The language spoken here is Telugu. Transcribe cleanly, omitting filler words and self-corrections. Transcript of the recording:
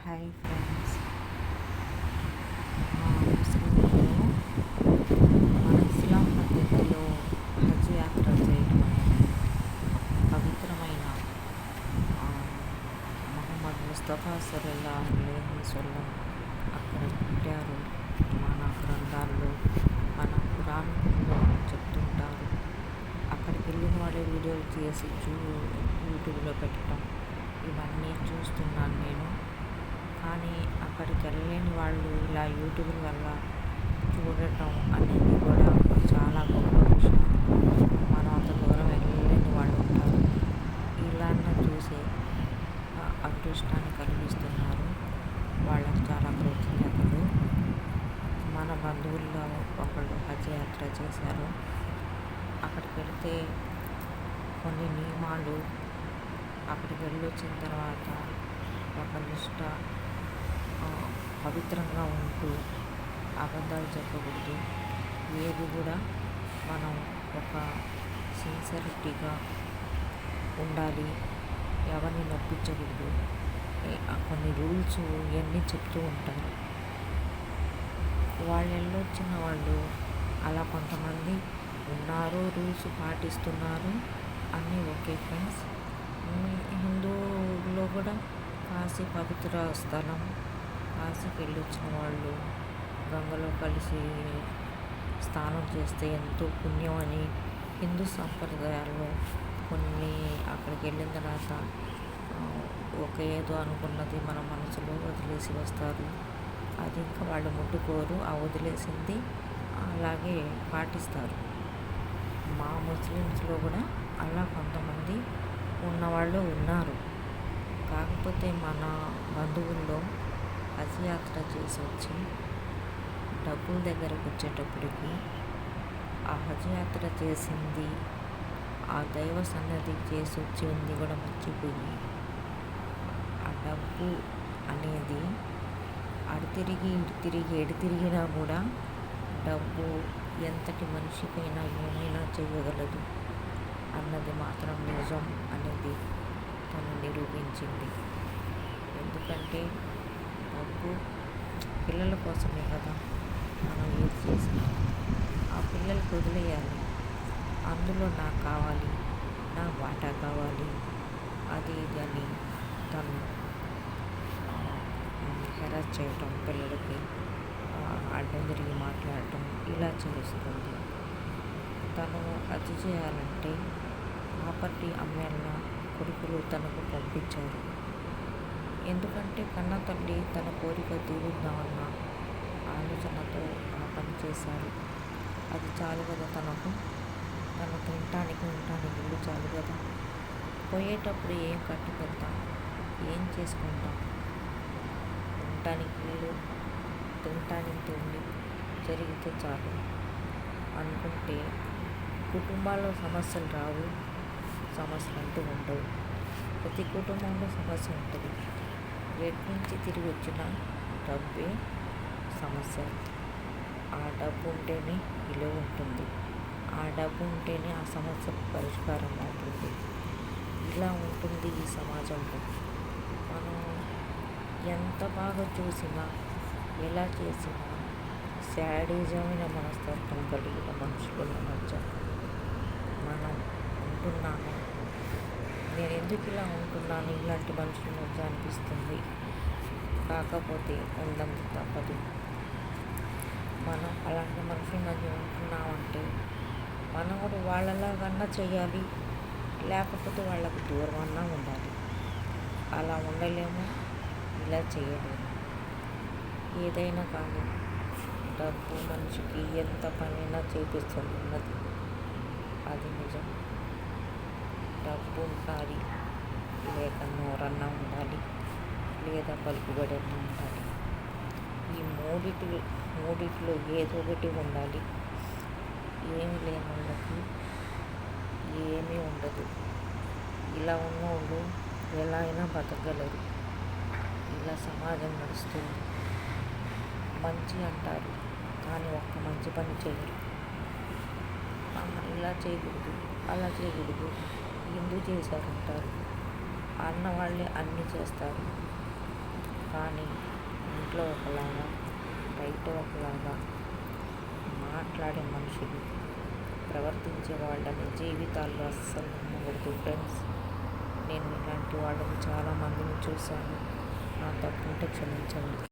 Hi friends. ముస్లింలు మన ఇస్లాం పద్ధతిలో హజ్ యాత్ర చేయడం అనేది పవిత్రమైన మొహమ్మద్ ముస్తఫా సల్లల్లాహు అలైహి వసల్లం అక్కడ పుట్టారు. మన గ్రంథాల్లో మన ఖురాన్లో చెప్తుంటారు. అక్కడికి వెళ్ళిన వాళ్ళే వీడియోలు చేసి యూట్యూబ్లో పెట్టడం ఇవన్నీ చూస్తున్నాను నేను. కానీ అక్కడికి వెళ్ళలేని వాళ్ళు ఇలా యూట్యూబ్ వల్ల చూడటం అనేది కూడా చాలా గొప్ప విషయం. మనం అంత దూరం వెళ్ళలేని వాళ్ళు ఉంటారు. ఇలాన్న చూసే అదృష్టాన్ని కలిగిస్తున్నారు. వాళ్ళకి చాలా కృతజ్ఞతలు. మన బంధువుల్లో ఒకళ్ళు హజ్ యాత్ర చేశారు. అక్కడికి వెళితే కొన్ని నియమాలు, అక్కడికి వెళ్ళొచ్చిన తర్వాత ఒక నిష్ట, పవిత్రంగా ఉంటూ అబద్ధాలు చెప్పకూడదు. ఏది కూడా మనం ఒక సిన్సియరిటీగా ఉండాలి. ఎవరిని నొప్పించకూడదు. కొన్ని రూల్స్ ఇవన్నీ చెప్తూ ఉంటారు. వాళ్ళు వెళ్ళొచ్చిన వాళ్ళు అలా కొంతమంది ఉన్నారు, రూల్స్ పాటిస్తున్నారు, అన్నీ ఓకే ఫ్రెండ్స్. హిందువుల్లో కూడా కాశీ పవిత్ర స్థలం. కాశీకి వెళ్ళొచ్చిన వాళ్ళు గంగలో కలిసి స్నానం చేస్తే ఎంతో పుణ్యం అని హిందూ సంప్రదాయాల్లో కొన్ని అక్కడికి వెళ్ళిన తర్వాత ఒక ఏదో అనుకున్నది మన మనసులో వదిలేసి వస్తారు. అది ఇంకా వాళ్ళు ముట్టుకోరు. ఆ వదిలేసింది అలాగే పాటిస్తారు. మా ముస్లిమ్స్లో కూడా అలా కొంతమంది ఉన్నవాళ్ళు ఉన్నారు. కాకపోతే మన బంధువుల్లో హజ్ యాత్ర చేసి వచ్చి డబ్బుల దగ్గరకు వచ్చేటప్పటికి ఆ హజ్ యాత్ర చేసింది, ఆ దైవ సన్నద్ధి చేసి వచ్చి ఉంది కూడా మర్చిపోయి ఆ డబ్బు అనేది అటు తిరిగి ఇటు తిరిగి ఎటు తిరిగినా కూడా డబ్బు ఎంతటి మనిషికైనా ఏమైనా చేయగలదు అన్నది మాత్రం నిజం అనేది తను నిరూపించింది. ఎందుకంటే డబ్బు పిల్లల కోసమే కదా మనం ఏది చేసినా. ఆ పిల్లలకు వదిలేయాలి. అందులో నాకు కావాలి, నా వాటా కావాలి, అది ఇది అని తను హెరాస్ చేయటం, పిల్లలకి అడ్డం తిరిగి మాట్లాడటం ఇలా చేస్తుంది. తను అది చేయాలంటే ప్రాపర్టీ అమ్మేలా కొడుకులు తనకు పంపించారు. ఎందుకంటే కన్న తల్లి తన కోరిక తీరుద్దామన్న ఆలోచనతో ఆ పని చేశారు. అది చాలు కదా తనకు. తను తినటానికి ఉండటానికి ఇల్లు చాలు కదా. పోయేటప్పుడు ఏం కట్టుకెళ్తాం, ఏం చేసుకుంటాం? ఉండటానికి ఇల్లు, తినటానికి తిండి జరిగితే చాలు అనుకుంటే కుటుంబాల్లో సమస్యలు రావు. సమస్యలు అంటూ ఉండవు. ప్రతి కుటుంబంలో సమస్య ఉంటుంది. ఎటు నుంచి తిరిగి వచ్చిన డబ్బే సమస్య. ఆ డబ్బు ఉంటేనే విలువ ఉంటుంది. ఆ డబ్బు ఉంటేనే ఆ సమస్యకు పరిష్కారం అవుతుంది. ఇలా ఉంటుంది ఈ సమాజంలో. మనం ఎంత బాగా చూసినా, ఎలా చేసినా శాడిజమైన మనస్తత్వం కలిగిన మనుషుల మధ్య మనం ఉంటున్నాము. నేను ఎందుకు ఇలా ఉంటున్నాను ఇలాంటి మనుషుల మధ్య అనిపిస్తుంది. కాకపోతే ఉండడం తప్పదు. మనం అలాంటి మనుషుల మధ్య ఉంటున్నామంటే మనం కూడా వాళ్ళలాగన్నా చేయాలి, లేకపోతే వాళ్ళకు దూరం అన్నా ఉండాలి. అలా ఉండలేము, ఇలా చేయలేము. ఏదైనా కానీ డబ్బు మనిషికి ఎంత పనైనా చేపిస్తున్నది, అది నిజం. డబ్బు ఉండాలి, లేక నోరన్నా ఉండాలి, లేదా పలుకుబడి అన్నా ఉండాలి. ఈ మూడిట్లో ఏదో ఒకటి ఉండాలి. ఏమి లేని వాళ్ళకి ఏమీ ఉండదు. ఇలా ఉన్నోళ్ళు ఎలా అయినా బతకగలరు. ఇలా సమాజం నడుస్తుంది. మంచి అంటారు కానీ ఒక్క మంచి పని చేయరు. ఇలా చేయకూడదు, అలా చేయకూడదు, ఎందుకు చేశారంటారు. అన్న వాళ్ళే అన్నీ చేస్తారు. కానీ ఇంట్లో ఒకలాగా బయట ఒకలాగా మాట్లాడే మనుషులు, ప్రవర్తించే వాళ్ళని జీవితాల్లో అస్సలు నమ్మకూడదు ఫ్రెండ్స్. నేను ఇలాంటి వాళ్ళని చాలామందిని చూశాను. నా తప్పుంటే క్షమించండి.